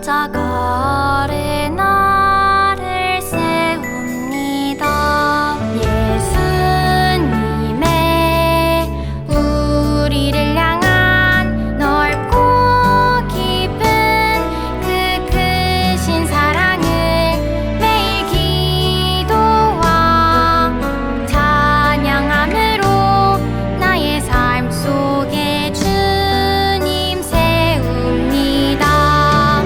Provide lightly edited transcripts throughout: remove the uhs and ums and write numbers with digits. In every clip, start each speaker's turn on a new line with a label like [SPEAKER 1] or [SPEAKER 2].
[SPEAKER 1] 십자가를 나를 세웁니다. 예수님의 우리를 향한 넓고 깊은 그 크신 사랑을 매일 기도와 찬양함으로 나의 삶 속에 주님 세웁니다.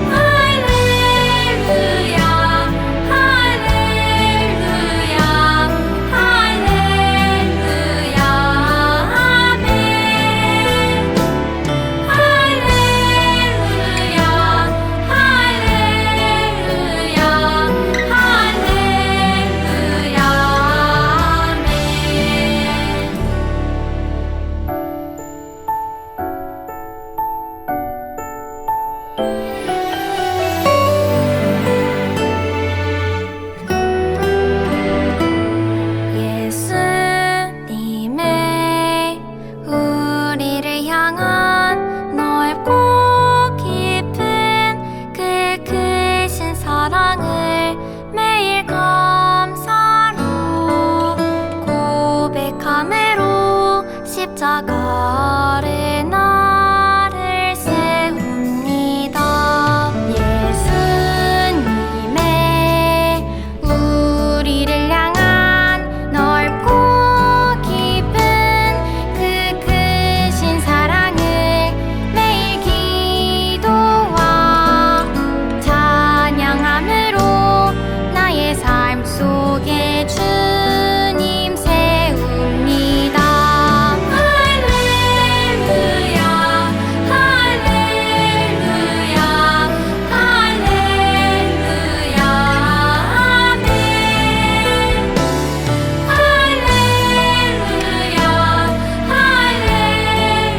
[SPEAKER 1] 할렐루야, 할렐루야, 할렐루야, 아멘. 할렐루야, 할렐루야, 할렐루야, 아멘. 예수님의 우리를 향한 넓고 깊은 그 크신 사랑을 매일 감사로 고백함으로 십자가를 나를 세웁니다. 예수님의 우리를 향한 넓고 깊은 그 크신 사랑을 매일 기도와 찬양함으로 나의 삶 속에 주님 세웁니다. 할렐루야, 할렐루야, 할렐루야, 아멘. 할렐루야, 할렐루야, 할렐루야, 아멘.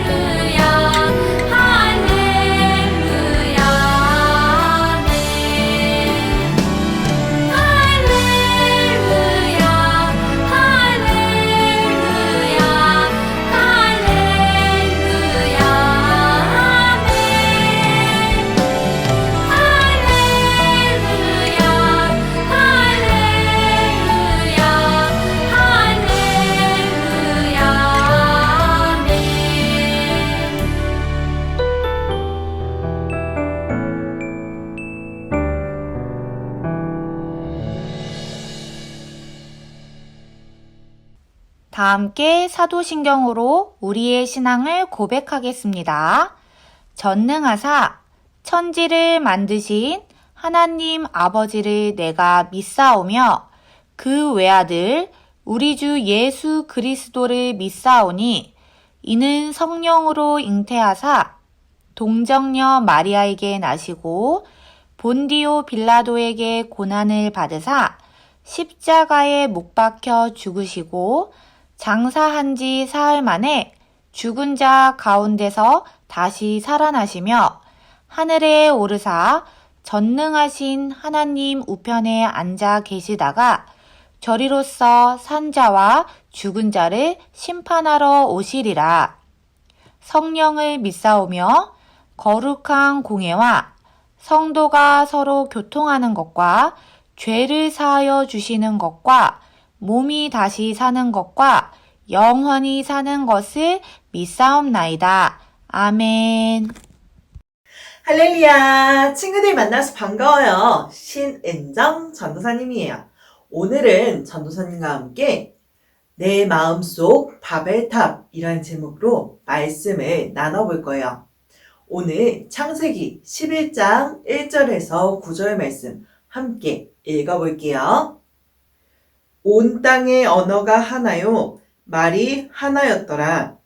[SPEAKER 1] 할렐루야, 할렐루야, 할렐루야,
[SPEAKER 2] 다 함께 사도신경으로 우리의 신앙을 고백하겠습니다. 전능하사 천지를 만드신 하나님 아버지를 내가 믿사오며 그 외아들 우리 주 예수 그리스도를 믿사오니 이는 성령으로 잉태하사 동정녀 마리아에게 나시고 본디오 빌라도에게 고난을 받으사 십자가에 못 박혀 죽으시고 장사한 지 사흘 만에 죽은 자 가운데서 다시 살아나시며 하늘에 오르사 전능하신 하나님 우편에 앉아 계시다가 저리로서 산 자와 죽은 자를 심판하러 오시리라. 성령을 믿사오며 거룩한 공예와 성도가 서로 교통하는 것과 죄를 사하여 주시는 것과 몸이 다시 사는 것과 영원히 사는 것을 믿사옵나이다. 아멘.
[SPEAKER 3] 할렐루야! 친구들 만나서 반가워요. 신은정 전도사님이에요. 오늘은 전도사님과 함께 내 마음속 바벨탑이라는 제목으로 말씀을 나눠볼 거예요. 오늘 창세기 11장 1절에서 9절 말씀 함께 읽어볼게요. 온 땅의 언어가 하나요, 말이 하나였더라.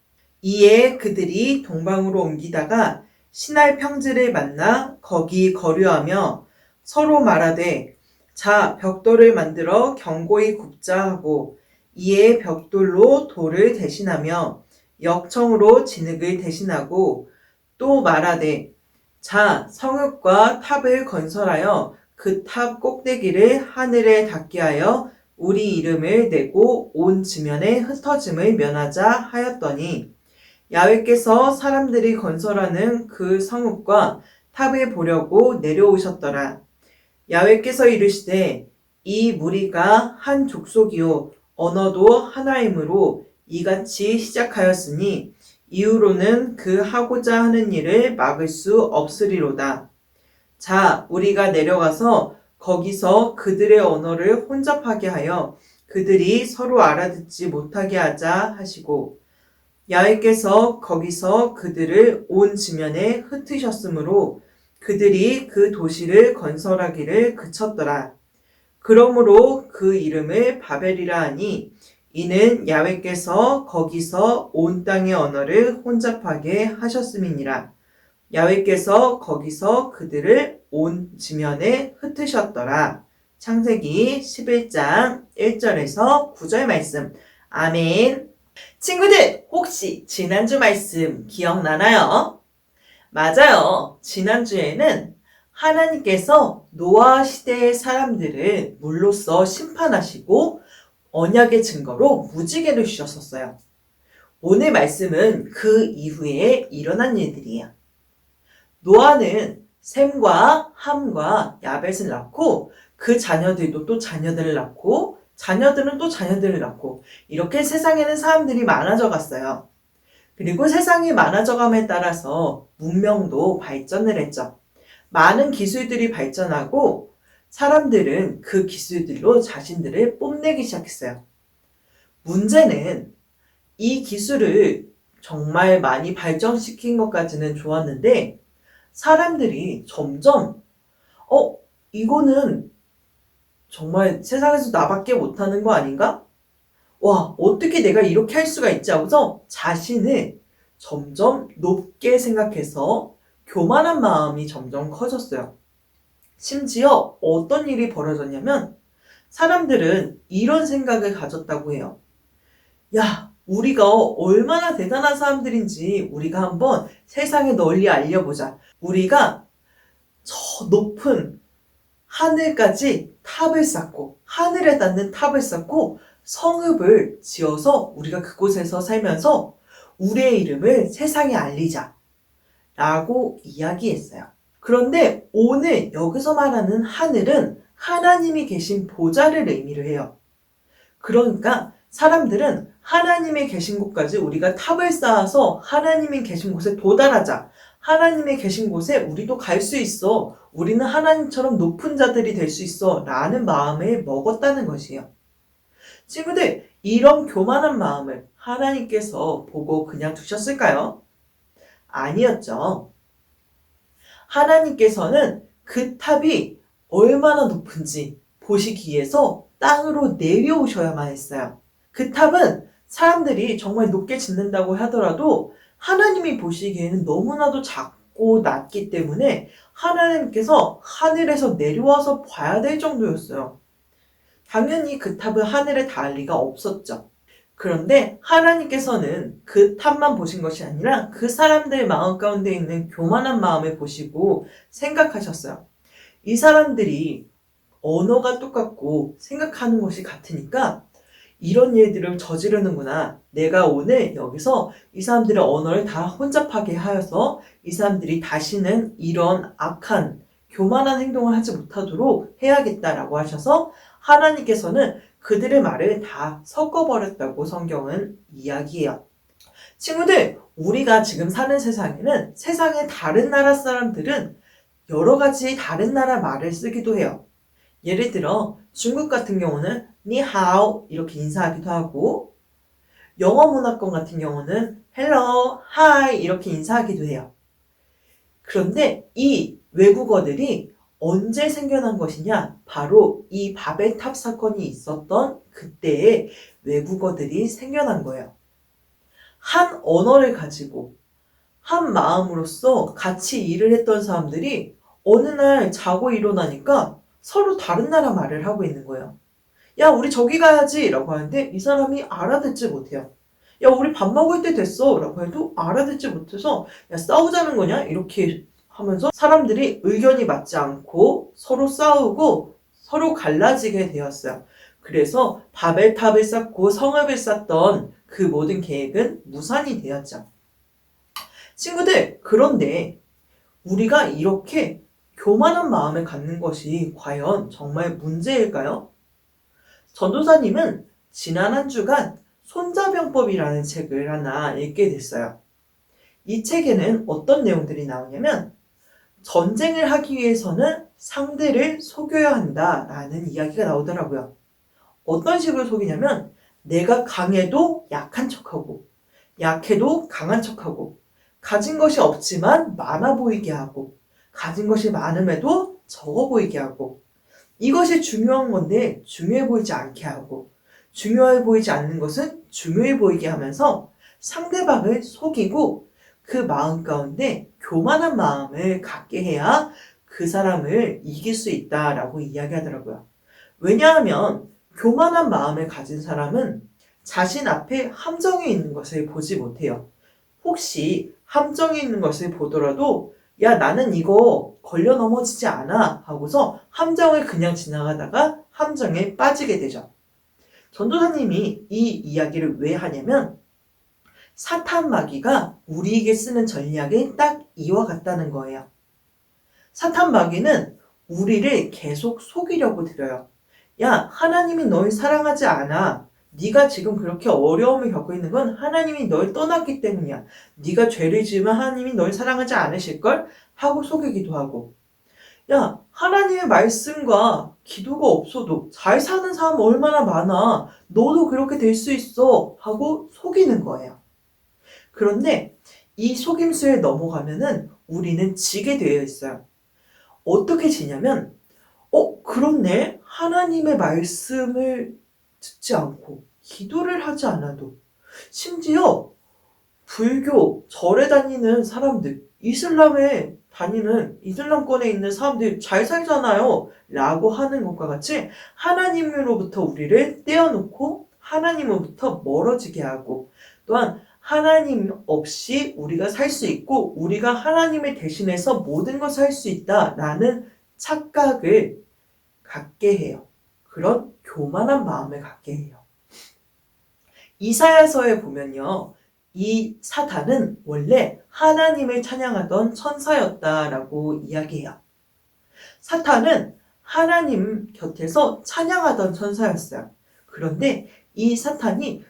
[SPEAKER 3] 이에 그들이 동방으로 옮기다가 신할 평지를 만나 거기 거류하며 서로 말하되 자 벽돌을 만들어 견고히 굽자 하고 이에 벽돌로 돌을 대신하며 역청으로 진흙을 대신하고 또 말하되 자 성읍과 탑을 건설하여 그 탑 꼭대기를 하늘에 닿게 하여 우리 이름을 내고 온 지면에 흩어짐을 면하자 하였더니 야훼께서 사람들이 건설하는 그 성읍과 탑을 보려고 내려오셨더라. 야훼께서 이르시되 이 무리가 한 족속이요 언어도 하나이므로 이같이 시작하였으니 이후로는 그 하고자 하는 일을 막을 수 없으리로다. 자, 우리가 내려가서 거기서 그들의 언어를 혼잡하게 하여 그들이 서로 알아듣지 못하게 하자 하시고 야훼께서 거기서 그들을 온 지면에 흩으셨으므로 그들이 그 도시를 건설하기를 그쳤더라. 그러므로 그 이름을 바벨이라 하니 이는 야훼께서 거기서 온 땅의 언어를 혼잡하게 하셨음이니라. 야훼께서 거기서 그들을 온 지면에 흩으셨더라. 창세기 11장 1절에서 9절 말씀. 아멘. 친구들, 혹시 지난주 말씀 기억나나요? 맞아요. 지난주에는 하나님께서 노아 시대의 사람들을 물로써 심판하시고 언약의 증거로 무지개를 주셨었어요. 오늘 말씀은 그 이후에 일어난 일들이에요. 노아는 셈과 함과 야벳을 낳고 그 자녀들도 또 자녀들을 낳고 자녀들은 또 자녀들을 낳고 이렇게 세상에는 사람들이 많아져 갔어요. 그리고 세상이 많아져감에 따라서 문명도 발전을 했죠. 많은 기술들이 발전하고 사람들은 그 기술들로 자신들을 뽐내기 시작했어요. 문제는 이 기술을 정말 많이 발전시킨 것까지는 좋았는데 사람들이 점점 이거는 정말 세상에서 나밖에 못하는 거 아닌가? 와, 어떻게 내가 이렇게 할 수가 있지? 하고서 자신을 점점 높게 생각해서 교만한 마음이 점점 커졌어요. 심지어 어떤 일이 벌어졌냐면 사람들은 이런 생각을 가졌다고 해요. 야, 우리가 얼마나 대단한 사람들인지 우리가 한번 세상에 널리 알려보자. 우리가 저 높은 하늘까지 탑을 쌓고 하늘에 닿는 탑을 쌓고 성읍을 지어서 우리가 그곳에서 살면서 우리의 이름을 세상에 알리자 라고 이야기했어요. 그런데 오늘 여기서 말하는 하늘은 하나님이 계신 보좌를 의미를 해요. 그러니까 사람들은 하나님이 계신 곳까지 우리가 탑을 쌓아서 하나님이 계신 곳에 도달하자. 하나님이 계신 곳에 우리도 갈 수 있어. 우리는 하나님처럼 높은 자들이 될 수 있어. 라는 마음을 먹었다는 것이에요. 친구들, 이런 교만한 마음을 하나님께서 보고 그냥 두셨을까요? 아니었죠. 하나님께서는 그 탑이 얼마나 높은지 보시기 위해서 땅으로 내려오셔야만 했어요. 그 탑은 사람들이 정말 높게 짓는다고 하더라도 하나님이 보시기에는 너무나도 작고 낮기 때문에 하나님께서 하늘에서 내려와서 봐야 될 정도였어요. 당연히 그 탑은 하늘에 닿을 리가 없었죠. 그런데 하나님께서는 그 탑만 보신 것이 아니라 그 사람들의 마음 가운데 있는 교만한 마음을 보시고 생각하셨어요. 이 사람들이 언어가 똑같고 생각하는 것이 같으니까 이런 일들을 저지르는구나. 내가 오늘 여기서 이 사람들의 언어를 다 혼잡하게 하여서 이 사람들이 다시는 이런 악한 교만한 행동을 하지 못하도록 해야겠다라고 하셔서 하나님께서는 그들의 말을 다 섞어버렸다고 성경은 이야기해요. 친구들, 우리가 지금 사는 세상에는 세상의 다른 나라 사람들은 여러 가지 다른 나라 말을 쓰기도 해요. 예를 들어 중국 같은 경우는 니하오 이렇게 인사하기도 하고 영어 문화권 같은 경우는 헬로, 하이 이렇게 인사하기도 해요. 그런데 이 외국어들이 언제 생겨난 것이냐? 바로 이 바벨탑 사건이 있었던 그때에 외국어들이 생겨난 거예요. 한 언어를 가지고 한 마음으로서 같이 일을 했던 사람들이 어느 날 자고 일어나니까 서로 다른 나라 말을 하고 있는 거예요. 야, 우리 저기 가야지 라고 하는데 이 사람이 알아듣지 못해요. 야, 우리 밥 먹을 때 됐어 라고 해도 알아듣지 못해서 야, 싸우자는 거냐? 이렇게 하면서 사람들이 의견이 맞지 않고 서로 싸우고 서로 갈라지게 되었어요. 그래서 바벨탑을 쌓고 성읍을 쌓던 그 모든 계획은 무산이 되었죠. 친구들, 그런데 우리가 이렇게 교만한 마음을 갖는 것이 과연 정말 문제일까요? 전도사님은 지난 한 주간 손자병법이라는 책을 하나 읽게 됐어요. 이 책에는 어떤 내용들이 나오냐면 전쟁을 하기 위해서는 상대를 속여야 한다라는 이야기가 나오더라고요. 어떤 식으로 속이냐면 내가 강해도 약한 척하고 약해도 강한 척하고 가진 것이 없지만 많아 보이게 하고 가진 것이 많음에도 적어 보이게 하고 이것이 중요한 건데 중요해 보이지 않게 하고 중요해 보이지 않는 것은 중요해 보이게 하면서 상대방을 속이고 그 마음 가운데 교만한 마음을 갖게 해야 그 사람을 이길 수 있다라고 이야기하더라고요. 왜냐하면 교만한 마음을 가진 사람은 자신 앞에 함정이 있는 것을 보지 못해요. 혹시 함정이 있는 것을 보더라도 야 나는 이거 걸려 넘어지지 않아 하고서 함정을 그냥 지나가다가 함정에 빠지게 되죠. 전도사님이 이 이야기를 왜 하냐면 사탄 마귀가 우리에게 쓰는 전략이 딱 이와 같다는 거예요. 사탄 마귀는 우리를 계속 속이려고 들어요. 야, 하나님이 널 사랑하지 않아. 네가 지금 그렇게 어려움을 겪고 있는 건 하나님이 널 떠났기 때문이야. 네가 죄를 지으면 하나님이 널 사랑하지 않으실걸? 하고 속이기도 하고. 야, 하나님의 말씀과 기도가 없어도 잘 사는 사람 얼마나 많아. 너도 그렇게 될 수 있어. 하고 속이는 거예요. 그런데 이 속임수에 넘어가면은 우리는 지게 되어 있어요. 어떻게 지냐면, 그렇네. 하나님의 말씀을 듣지 않고 기도를 하지 않아도 심지어 불교, 절에 다니는 사람들, 이슬람에 다니는 이슬람권에 있는 사람들 잘 살잖아요. 라고 하는 것과 같이 하나님으로부터 우리를 떼어놓고 하나님으로부터 멀어지게 하고 또한 하나님 없이 우리가 살 수 있고 우리가 하나님을 대신해서 모든 것을 할 수 있다라는 착각을 갖게 해요. 그런 교만한 마음을 갖게 해요. 이사야서에 보면요. 이 사탄은 원래 하나님을 찬양하던 천사였다라고 이야기해요. 사탄은 하나님 곁에서 찬양하던 천사였어요. 그런데 이 사탄이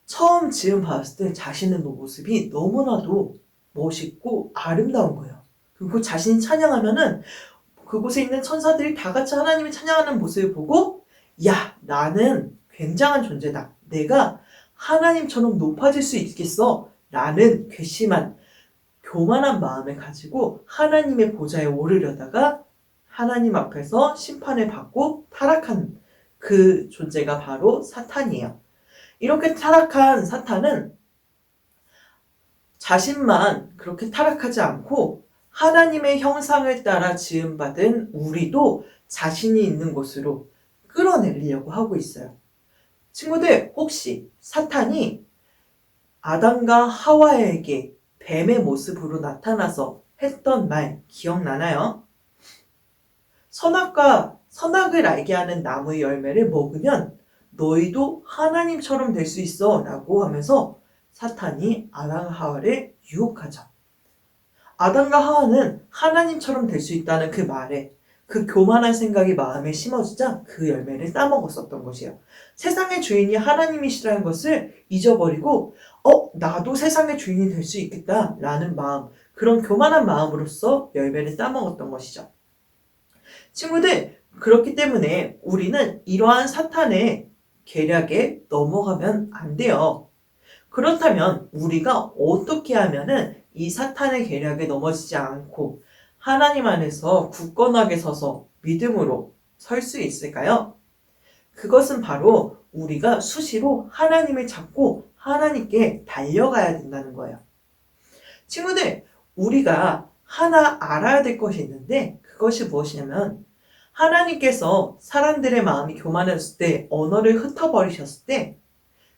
[SPEAKER 3] 처음 지음 봤을 때 자신의 모습이 너무나도 멋있고 아름다운 거예요. 그리고 자신이 찬양하면은 그곳에 있는 천사들이 다 같이 하나님을 찬양하는 모습을 보고 야, 나는 굉장한 존재다. 내가 하나님처럼 높아질 수 있겠어. 라는 괘씸한 교만한 마음을 가지고 하나님의 보좌에 오르려다가 하나님 앞에서 심판을 받고 타락한 그 존재가 바로 사탄이에요. 이렇게 타락한 사탄은 자신만 그렇게 타락하지 않고 하나님의 형상을 따라 지음받은 우리도 자신이 있는 곳으로 끌어내리려고 하고 있어요. 친구들, 혹시 사탄이 아담과 하와에게 뱀의 모습으로 나타나서 했던 말 기억나나요? 선악을 알게 하는 나무의 열매를 먹으면 너희도 하나님처럼 될 수 있어 라고 하면서 사탄이 아담과 하와를 유혹하죠. 아담과 하와는 하나님처럼 될 수 있다는 그 말에 그 교만한 생각이 마음에 심어지자 그 열매를 따먹었었던 것이에요. 세상의 주인이 하나님이시라는 것을 잊어버리고 나도 세상의 주인이 될 수 있겠다라는 마음, 그런 교만한 마음으로써 열매를 따먹었던 것이죠. 친구들, 그렇기 때문에 우리는 이러한 사탄의 계략에 넘어가면 안 돼요. 그렇다면 우리가 어떻게 하면은 이 사탄의 계략에 넘어지지 않고 하나님 안에서 굳건하게 서서 믿음으로 설 수 있을까요? 그것은 바로 우리가 수시로 하나님을 찾고 하나님께 달려가야 된다는 거예요. 친구들, 우리가 하나 알아야 될 것이 있는데 그것이 무엇이냐면 하나님께서 사람들의 마음이 교만했을 때 언어를 흩어버리셨을 때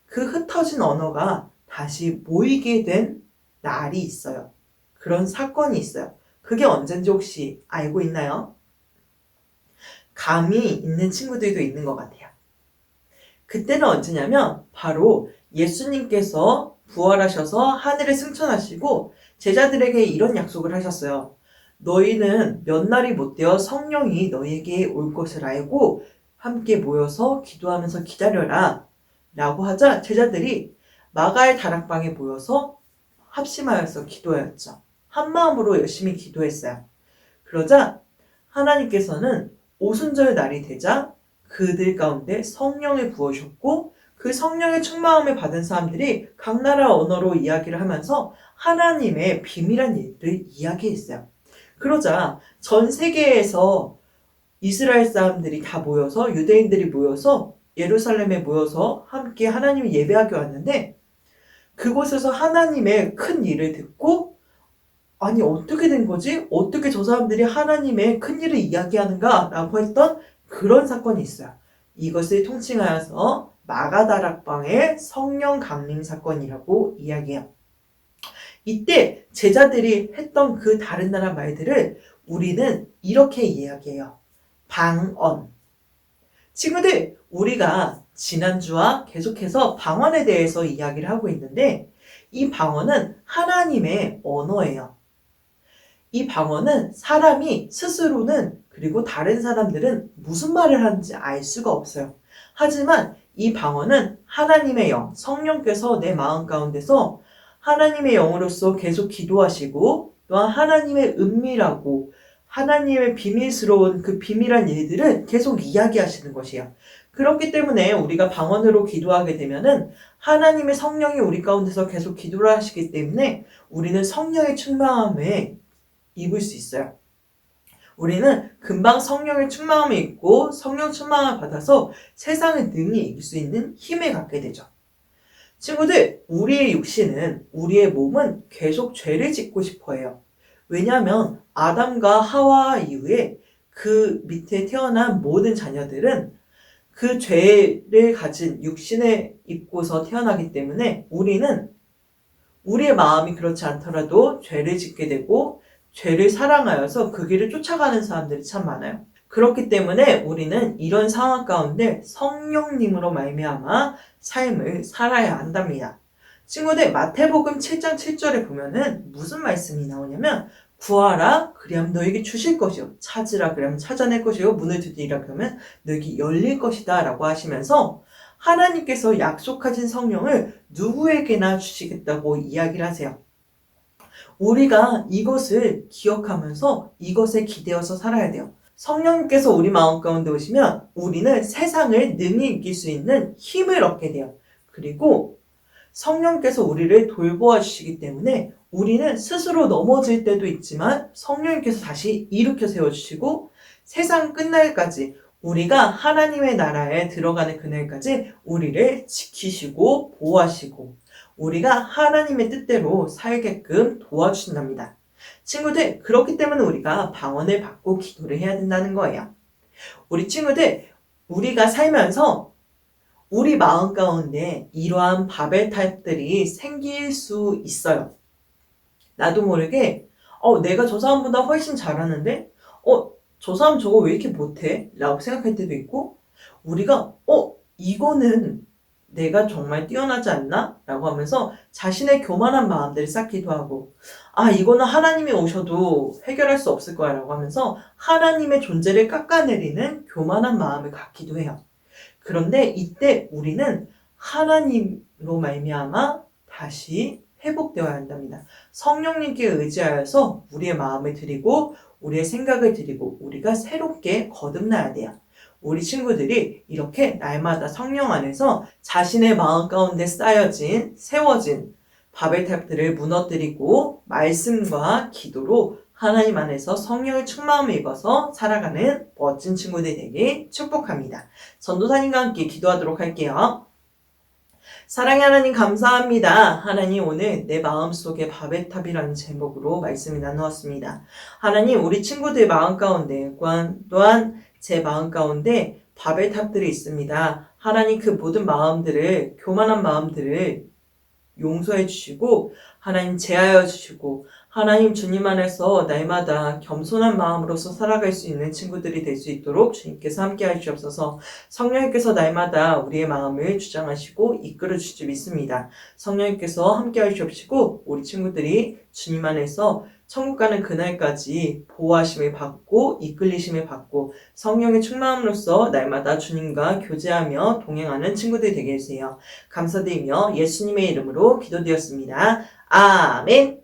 [SPEAKER 3] 그 흩어진 언어가 다시 모이게 된 날이 있어요. 그런 사건이 있어요. 그게 언젠지 혹시 알고 있나요? 감이 있는 친구들도 있는 것 같아요. 그때는 언제냐면 바로 예수님께서 부활하셔서 하늘에 승천하시고 제자들에게 이런 약속을 하셨어요. 너희는 몇 날이 못되어 성령이 너희에게 올 것을 알고 함께 모여서 기도하면서 기다려라 라고 하자 제자들이 마가의 다락방에 모여서 합심하여서 기도하였죠. 한 마음으로 열심히 기도했어요. 그러자 하나님께서는 오순절 날이 되자 그들 가운데 성령을 부으셨고 그 성령의 충만함을 받은 사람들이 각 나라 언어로 이야기를 하면서 하나님의 비밀한 일들을 이야기했어요. 그러자 전 세계에서 이스라엘 사람들이 다 모여서 유대인들이 모여서 예루살렘에 모여서 함께 하나님을 예배하게 왔는데 그곳에서 하나님의 큰 일을 듣고 아니 어떻게 된 거지? 어떻게 저 사람들이 하나님의 큰 일을 이야기하는가? 라고 했던 그런 사건이 있어요. 이것을 통칭하여서 마가다락방의 성령 강림 사건이라고 이야기해요. 이때 제자들이 했던 그 다른 나라 말들을 우리는 이렇게 이야기해요. 방언. 친구들, 우리가 지난주와 계속해서 방언에 대해서 이야기를 하고 있는데 이 방언은 하나님의 언어예요. 이 방언은 사람이 스스로는 그리고 다른 사람들은 무슨 말을 하는지 알 수가 없어요. 하지만 이 방언은 하나님의 영, 성령께서 내 마음 가운데서 하나님의 영으로서 계속 기도하시고 또한 하나님의 은밀하고 하나님의 비밀스러운 그 비밀한 일들을 계속 이야기하시는 것이에요. 그렇기 때문에 우리가 방언으로 기도하게 되면은 하나님의 성령이 우리 가운데서 계속 기도를 하시기 때문에 우리는 성령의 충만함에 입을 수 있어요. 우리는 금방 성령의 충만함을 입고 성령 충만함을 받아서 세상을 능히 이길 수 있는 힘을 갖게 되죠. 친구들, 우리의 육신은, 우리의 몸은 계속 죄를 짓고 싶어 해요. 왜냐하면 아담과 하와 이후에 그 밑에 태어난 모든 자녀들은 그 죄를 가진 육신을 입고서 태어나기 때문에 우리는 우리의 마음이 그렇지 않더라도 죄를 짓게 되고 죄를 사랑하여서 그 길을 쫓아가는 사람들이 참 많아요. 그렇기 때문에 우리는 이런 상황 가운데 성령님으로 말미암아 삶을 살아야 한답니다. 친구들, 마태복음 7장 7절에 보면은 무슨 말씀이 나오냐면 구하라 그리하면 너에게 주실 것이요 찾으라 그러면 찾아낼 것이요 문을 두드리라 그러면 너에게 열릴 것이다 라고 하시면서 하나님께서 약속하신 성령을 누구에게나 주시겠다고 이야기를 하세요. 우리가 이것을 기억하면서 이것에 기대어서 살아야 돼요. 성령님께서 우리 마음 가운데 오시면 우리는 세상을 능히 이길 수 있는 힘을 얻게 돼요. 그리고 성령께서 우리를 돌보아 주시기 때문에 우리는 스스로 넘어질 때도 있지만 성령님께서 다시 일으켜 세워주시고 세상 끝날까지 우리가 하나님의 나라에 들어가는 그날까지 우리를 지키시고 보호하시고 우리가 하나님의 뜻대로 살게끔 도와주신답니다. 친구들, 그렇기 때문에 우리가 방언을 받고 기도를 해야 된다는 거예요. 우리 친구들, 우리가 살면서 우리 마음 가운데 이러한 바벨탑들이 생길 수 있어요. 나도 모르게 내가 저 사람보다 훨씬 잘하는데 저 사람 저거 왜 이렇게 못해? 라고 생각할 때도 있고 우리가 이거는 내가 정말 뛰어나지 않나? 라고 하면서 자신의 교만한 마음들을 쌓기도 하고 이거는 하나님이 오셔도 해결할 수 없을 거야 라고 하면서 하나님의 존재를 깎아내리는 교만한 마음을 갖기도 해요. 그런데 이때 우리는 하나님으로 말미암아 다시 회복되어야 한답니다. 성령님께 의지하여서 우리의 마음을 드리고 우리의 생각을 드리고 우리가 새롭게 거듭나야 돼요. 우리 친구들이 이렇게 날마다 성령 안에서 자신의 마음 가운데 쌓여진 세워진 바벨탑들을 무너뜨리고 말씀과 기도로 하나님 안에서 성령의 충만함을 입어서 살아가는 멋진 친구들 되길 축복합니다. 전도사님과 함께 기도하도록 할게요. 사랑의 하나님 감사합니다. 하나님 오늘 내 마음속에 바벨탑이라는 제목으로 말씀을 나누었습니다. 하나님 우리 친구들 마음 가운데 또한 제 마음 가운데 바벨탑들이 있습니다. 하나님 그 모든 마음들을 교만한 마음들을 용서해 주시고 하나님 제하여 주시고 하나님 주님 안에서 날마다 겸손한 마음으로서 살아갈 수 있는 친구들이 될 수 있도록 주님께서 함께 하시옵소서. 성령님께서 날마다 우리의 마음을 주장하시고 이끌어 주실 줄 믿습니다. 성령님께서 함께 하시옵시고 우리 친구들이 주님 안에서 천국 가는 그날까지 보호하심을 받고 이끌리심을 받고 성령의 충만함으로써 날마다 주님과 교제하며 동행하는 친구들이 되게 해주세요. 감사드리며 예수님의 이름으로 기도드렸습니다. 아멘.